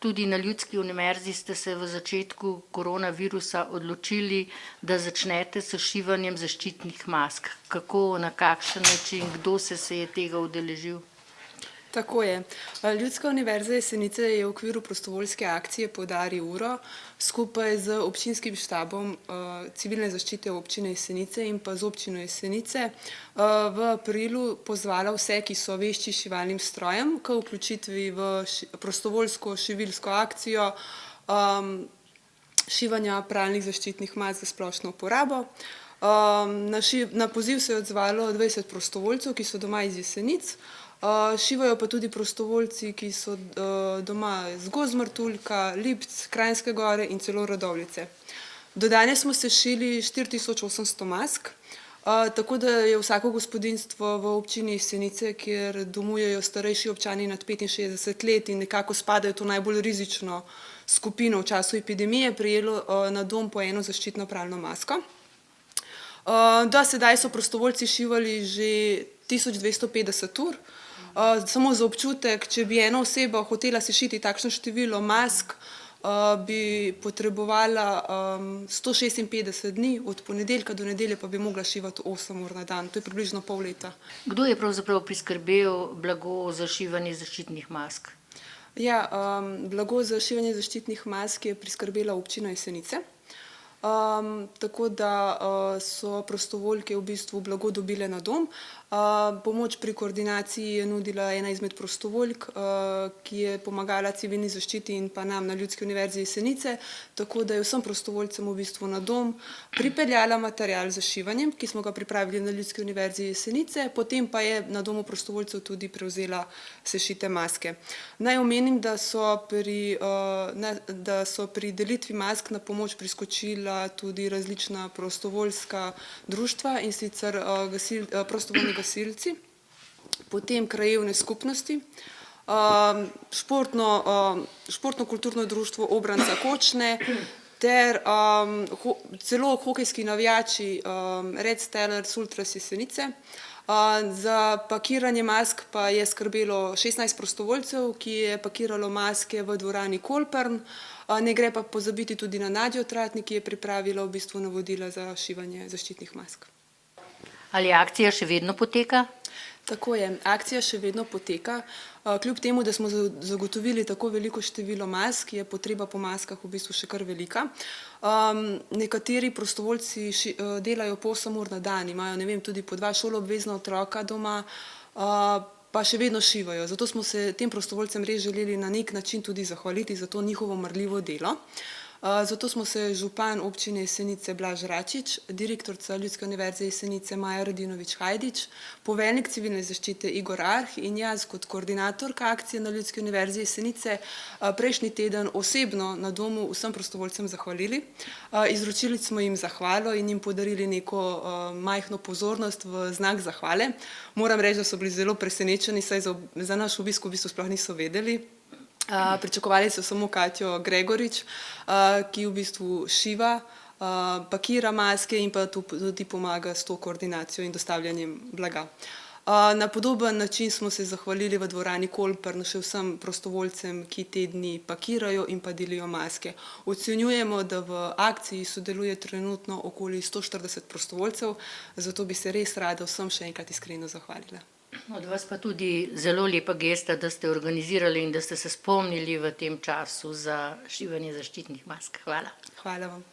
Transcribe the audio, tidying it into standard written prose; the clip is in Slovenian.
Tudi na Ljudski univerzi ste se v začetku koronavirusa odločili, da začnete s šivanjem zaščitnih mask. Kako, na kakšen način, kdo se je tega udeležil? Tako je. Ljudska univerza Jesenice je v okviru prostovoljske akcije Podari uro skupaj z občinskim štabom civilne zaščite občine Jesenice in pa z občino Jesenice v aprilu pozvala vse, ki so vešči šivalnim strojem, k vključitvi v prostovoljsko šivilsko akcijo šivanja pralnih zaščitnih mask za splošno uporabo. Na poziv se je odzvalo 20 prostovoljcev, ki so doma iz Jesenic. Šivajo pa tudi prostovoljci, ki so doma z Gozd-Martuljka, Lipc, Kranjske Gore in celo Radovljice. Do danes smo sešili 4800 mask, tako da je vsako gospodinjstvo v občini Jesenice, kjer domujejo starejši občani nad 65 let in nekako spadajo to najbolj rizično skupino v času epidemije, prejelo na dom po eno zaščitno pralno masko. Do sedaj so prostovoljci šivali že 1250 ur. Samo za občutek, če bi ena oseba hotela sešiti takšno število mask, bi potrebovala 156 dni, od ponedeljka do nedelje pa bi mogla šivati 8 ur na dan. To je približno pol leta. Kdo je pravzaprav priskrbel blago za šivanje zaščitnih mask? Ja, blago za šivanje zaščitnih mask je priskrbela občina Jesenice. Tako da so prostovoljke v bistvu blago dobile na dom. Pomoč pri koordinaciji je nudila ena izmed prostovoljk, ki je pomagala civilni zaščiti in pa nam na Ljudski univerzi Jesenice, tako da je vsem prostovoljcem v bistvu na dom pripeljala material za šivanjem, ki smo ga pripravili na Ljudski univerzi Jesenice, potem pa je na domu prostovoljcev tudi prevzela sešite maske. Naj omenim, da so pri delitvi mask na pomoč priskočila tudi različna prostovoljska društva, in sicer prostovoljni gasilci, potem krajevne skupnosti, športno-kulturno društvo Obranca Kočne ter celo hokejski navijači Red Steelers Ultras Jesenice. Za pakiranje mask pa je skrbelo 16 prostovoljcev, ki je pakiralo maske v dvorani Kolpern. Ne gre pa pozabiti tudi na Nadjo Tratnik, ki je pripravila v bistvu navodila za šivanje zaščitnih mask. Ali akcija še vedno poteka? Tako je, akcija še vedno poteka. Kljub temu, da smo zagotovili tako veliko število mask, je potreba po maskah v bistvu še kar velika. Nekateri prostovoljci delajo po 8 ur na dan, imajo, ne vem, tudi po 2 šoloobvezna otroka doma, pa še vedno šivajo. Zato smo se tem prostovoljcem res želeli na nek način tudi zahvaliti za to njihovo marljivo delo. Zato smo se župan občine Jesenice Blaž Račič, direktorica Ljudske univerze Jesenice Maja Radinovič Hajdič, poveljnik civilne zaščite Igor Arh in jaz kot koordinatorka akcije na Ljudski univerzi Jesenice prejšnji teden osebno na domu vsem prostovoljcem zahvalili. Izročili smo jim zahvalo in jim podarili neko majhno pozornost v znak zahvale. Moram reči, da so bili zelo presenečeni, saj za naš obisk v bistvu sploh niso vedeli. Pričakovali so samo Katjo Gregorič, ki v bistvu šiva, pakira maske in pa tudi pomaga s to koordinacijo in dostavljanjem blaga. Na podoben način smo se zahvalili v dvorani Kolpern še vsem prostovoljcem, ki te dni pakirajo in pa delijo maske. Ocenjujemo, da v akciji sodeluje trenutno okoli 140 prostovoljcev, zato bi se res rada vsem še enkrat iskreno zahvalila. Od vas pa tudi zelo lepa gesta, da ste organizirali in da ste se spomnili v tem času za šivanje zaščitnih mask. Hvala. Hvala vam.